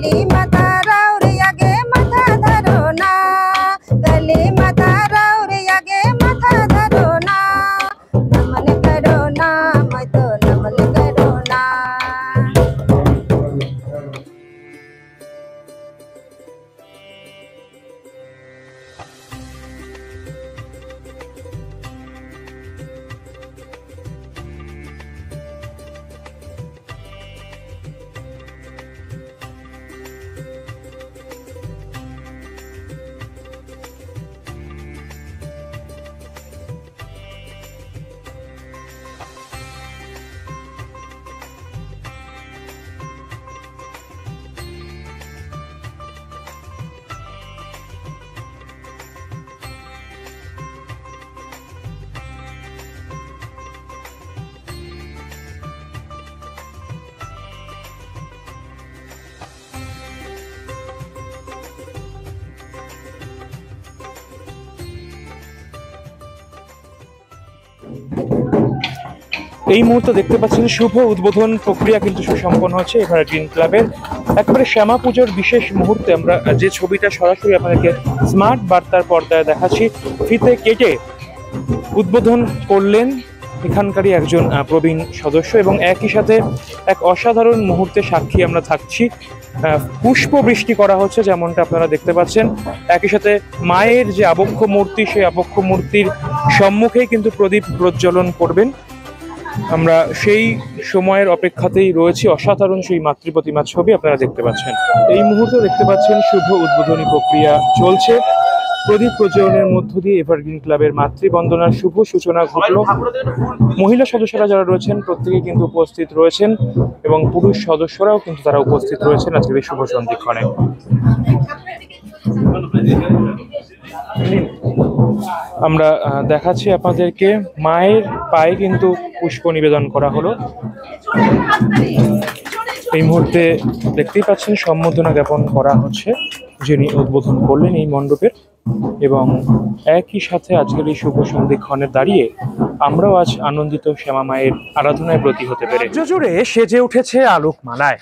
কালী মাতা রাউরে আগে মাথা ধরো না, কালী মাতা রাউরে আগে মাথা ধরো না, নমন করো না মই তো নমন করো না। এই মুহূর্তে দেখতে পাচ্ছেন শুভ উদ্বোধন প্রক্রিয়া কিন্তু সুসম্পন্ন হচ্ছে এভারগ্রিন ক্লাবের। একেবারে শ্যামা পুজোর বিশেষ মুহূর্তে আমরা যে ছবিটা সরাসরি আপনাদেরকে স্মার্ট বার্তার পর্দায় দেখাচ্ছি, ফিতে কেটে উদ্বোধন করলেন এখানকারই একজন প্রবীণ সদস্য এবং একই সাথে এক অসাধারণ মুহূর্তে সাক্ষী আমরা থাকছি। পুষ্প বৃষ্টি করা হচ্ছে যেমনটা আপনারা দেখতে পাচ্ছেন। একই সাথে মায়ের যে আবক্ষ মূর্তি, সেই আবক্ষ মূর্তির সম্মুখেই কিন্তু প্রদীপ প্রজ্বলন করবেন। আমরা সেই সময়ের অপেক্ষাতেই রয়েছি। অসাধারণ সেই মাতৃ প্রতিমার ছবি আপনারা দেখতে পাচ্ছেন। এই মুহূর্তে দেখতে পাচ্ছেন শুভ উদ্বোধনী প্রক্রিয়া চলছে। প্রদীপ প্রজ্বলনের মধ্য দিয়ে এভারগ্রিন ক্লাবের মাতৃবন্দনার শুভ সূচনা ঘটল। মহিলা সদস্যরা যারা রয়েছেন প্রত্যেকেই কিন্তু উপস্থিত রয়েছেন এবং পুরুষ সদস্যরাও কিন্তু তারা উপস্থিত রয়েছেন আজকের এই শুভ সন্ধিক্ষণে। আমরা দেখাচ্ছি আপনাদেরকে মায়ের পায়ে কিন্তু পুষ্প নিবেদন করা হলো। এই মুহূর্তে দেখতেই পাচ্ছেন সম্বর্ধনা জ্ঞাপন করা হচ্ছে যিনি উদ্বোধন করলেন এই মণ্ডপের। এবং একই সাথে আজকের এই শুভ সন্ধিক্ষণে দাঁড়িয়ে আমরাও আজ আনন্দিত শ্যামা মায়ের আরাধনায় ব্রতী হতে পেরে। রাজ্য জুড়ে সেজে উঠেছে আলোকমালায়,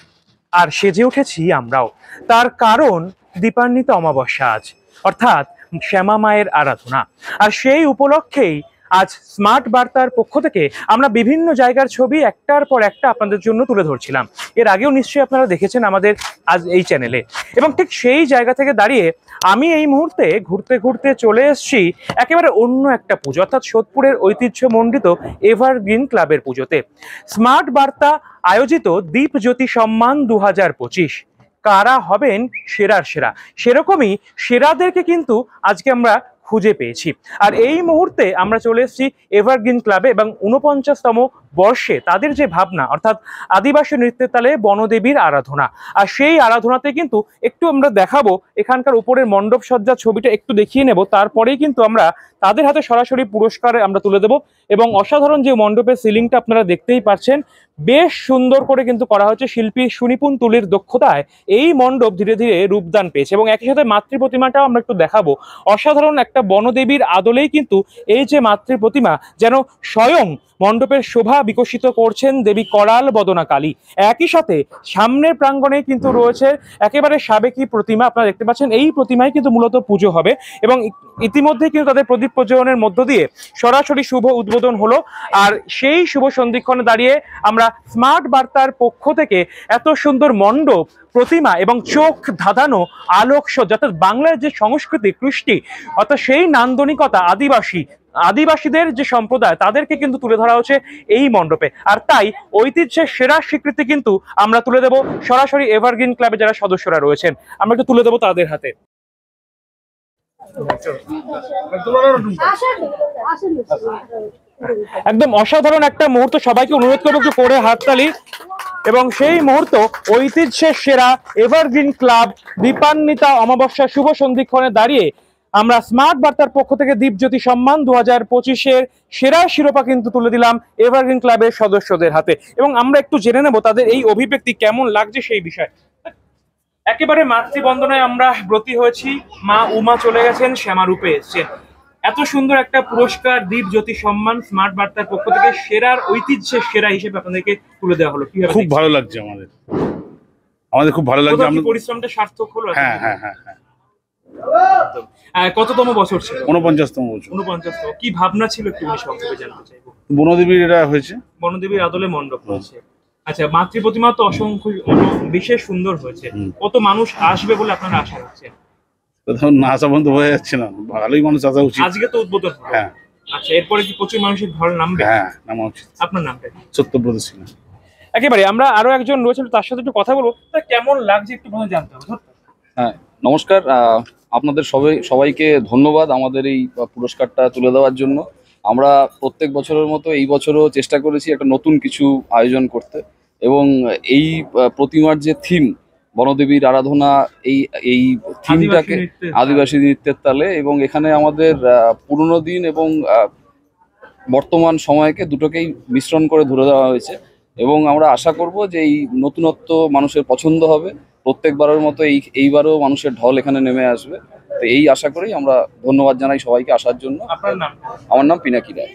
আর সেজে উঠেছি আমরাও। তার কারণ দীপান্বিত অমাবস্যা আজ, অর্থাৎ শ্যামা মায়ের আরাধনা। আর সেই উপলক্ষেই আজ স্মার্ট বার্তার পক্ষ থেকে আমরা বিভিন্ন জায়গার ছবি একটার পর একটা আপনাদের জন্য তুলে ধরছিলাম। এর আগেও নিশ্চয়ই আপনারা দেখেছেন আমাদের আজ এই চ্যানেলে। এবং ঠিক সেই জায়গা থেকে দাঁড়িয়ে আমি এই মুহূর্তে ঘুরতে ঘুরতে চলে এসেছি একেবারে অন্য একটা পুজো, অর্থাৎ সোদপুরের ঐতিহ্যমণ্ডিত এভারগ্রিন ক্লাবের পুজোতে। স্মার্ট বার্তা আয়োজিত দীপ জ্যোতি সম্মান 2025। কারা হবেন সেরার সেরা, সেরকমই সেরাদেরকে কিন্তু আজকে আমরা খুঁজে পেয়েছি। আর এই মুহূর্তে আমরা চলে এসেছি এভারগ্রিন ক্লাবে এবং 49তম বর্ষে তাদের যে ভাবনা, অর্থাৎ আদিবাসী নৃত্যের তালে বনদেবীর আরাধনা। আর সেই আরাধনাতে কিন্তু একটু আমরা দেখাবো এখানকার উপরের মণ্ডপ সজ্জার ছবিটা একটু দেখিয়ে নেব, তারপরেই কিন্তু আমরা তাদের হাতে সরাসরি পুরস্কার আমরা তুলে দেব। এবং অসাধারণ যে মণ্ডপের সিলিংটা আপনারা দেখতেই পাচ্ছেন, বেশ সুন্দর করে কিন্তু করা হয়েছে। শিল্পী সুনিপুণ তুলির দক্ষতায় এই মণ্ডপ ধীরে ধীরে রূপদান পেয়েছে। এবং একই সাথে মাতৃ প্রতিমাটাও আমরা একটু দেখাবো। অসাধারণ একটা বনদেবীর আদলেই কিন্তু এই যে মাতৃ প্রতিমা যেন স্বয়ং মণ্ডপের শোভা বিকশিত করছেন দেবী করাল বদনা কালী। একই সাথে সামনের প্রাঙ্গণে কিন্তু রয়েছে একেবারে সাবেকি প্রতিমা, আপনারা দেখতে পাচ্ছেন। এই প্রতিমায় কিন্তু মূলত পুজো হবে এবং ইতিমধ্যে কিন্তু তাদের প্রদীপ প্রজ্বলনের মধ্য দিয়ে সরাসরি শুভ উদ্বোধন হলো। আর সেই শুভ সন্ধিক্ষণে দাঁড়িয়ে আমরা স্মার্ট বার্তার পক্ষ থেকে এত সুন্দর মণ্ডপ, প্রতিমা এবং চোখ ধাঁধানো আলোকসজ্জা, অর্থাৎ বাংলার যে সংস্কৃতি কৃষ্টি, অর্থাৎ সেই নান্দনিকতা আদিবাসীদের যে সম্প্রদায় তাদেরকে কিন্তু তুলে ধরা হচ্ছে এই মণ্ডপে। আর তাই ঐতিহ্যের সেরা স্বীকৃতি কিন্তু আমরা তুলে দেব সরাসরি এভারগ্রিন ক্লাবে যারা সদস্যরা রয়েছেন। আমরা একটু তুলে দেবো তাদের হাতে। একদম অসাধারণ একটা মুহূর্ত, সবাইকে অনুরোধ করবো একটু করে হাততালি। এবং সেই মুহূর্ত ঐতিহ্যের সেরা এভারগ্রিন ক্লাব দীপান্বিতা অমাবস্যা শুভ সন্ধিক্ষণে দাঁড়িয়ে আমরা স্মার্ট বার্তার পক্ষ থেকে দীপজ্যোতি সম্মান 2025-এর সেরা শিরোপা কিন্তু তুলে দিলাম এভারগ্রিন ক্লাবের সদস্যদের হাতে। এবং আমরা একটু জেনে নেব তাদের এই অভিব্যক্তি কেমন লাগছে সেই বিষয়। একেবারে মাতৃবন্দনায় আমরা ব্রতী হয়েছি, মা উমা চলে গেছেন, শ্যামা রূপে এসছেন। এত সুন্দর একটা পুরস্কার দীপ জ্যোতি সম্মান স্মার্ট বার্তার পক্ষ থেকে সেরার ঐতিহ্যের সেরা হিসেবে আপনাদেরকে তুলে দেওয়া হলো। খুব ভালো লাগছে আমাদের। আমাদের খুব ভালো লাগছে। কোথাও কি আমরা পরিশ্রমটা সার্থক হলো? হ্যাঁ হ্যাঁ হ্যাঁ হ্যাঁ একদম। কততম বছর ছিল? 49তম বছর 49তম। কি ভাবনা ছিল একটু সংক্ষেপে জানতে চাইবো। বনদেবীর এটা হয়েছে। বনদেবীর আদলে মণ্ডপ হয়েছে। আচ্ছা, মাতৃ প্রতিমা তো অসংখ্য বিশেষ সুন্দর হয়েছে। কত মানুষ আসবে বলে আপনারা আশা রাখছেন? তখন না আসা বন্ধ হয়ে যাচ্ছে না, ভালোই মানুষ আসা উচিত। আজকে তো উদ্বোধন হলো। হ্যাঁ আচ্ছা, এরপরে কি প্রচুর মানুষের ঢল নামবে? হ্যাঁ নামা উচিত। আপনার নামটা কি? সত্যব্রত সিনহা। একেবারে আমরা আরো একজন রয়েছেন, তার সাথে একটু কথা বলবো। তা কেমন লাগছে একটু ভালো জানতে হবে। হ্যাঁ, নমস্কার। আপনাদের সবাইকে ধন্যবাদ আমাদের এই পুরস্কারটা তুলে দেওয়ার জন্য। আমরা প্রত্যেক বছরের মতো এই বছরও চেষ্টা করেছি একটা নতুন কিছু আয়োজন করতে, এবং এই প্রতিমার যে থিম বনদেবীর আরাধনা, এই থিমটাকে আদিবাসী নৃত্যের তালে, এবং এখানে আমাদের পুরনো দিন এবং বর্তমান সময়কে দুটোকেই মিশ্রণ করে ধরে দেওয়া হয়েছে। এবং আমরা আশা করব যে এই নতুনত্ব মানুষের পছন্দ হবে। প্রত্যেকবারের মতো এইবারও মানুষের ঢল এখানে নেমে আসবে। তো এই আশা করেই আমরা ধন্যবাদ জানাই সবাইকে আসার জন্য। আপনার নাম? আমার নাম পিনাকি রায়।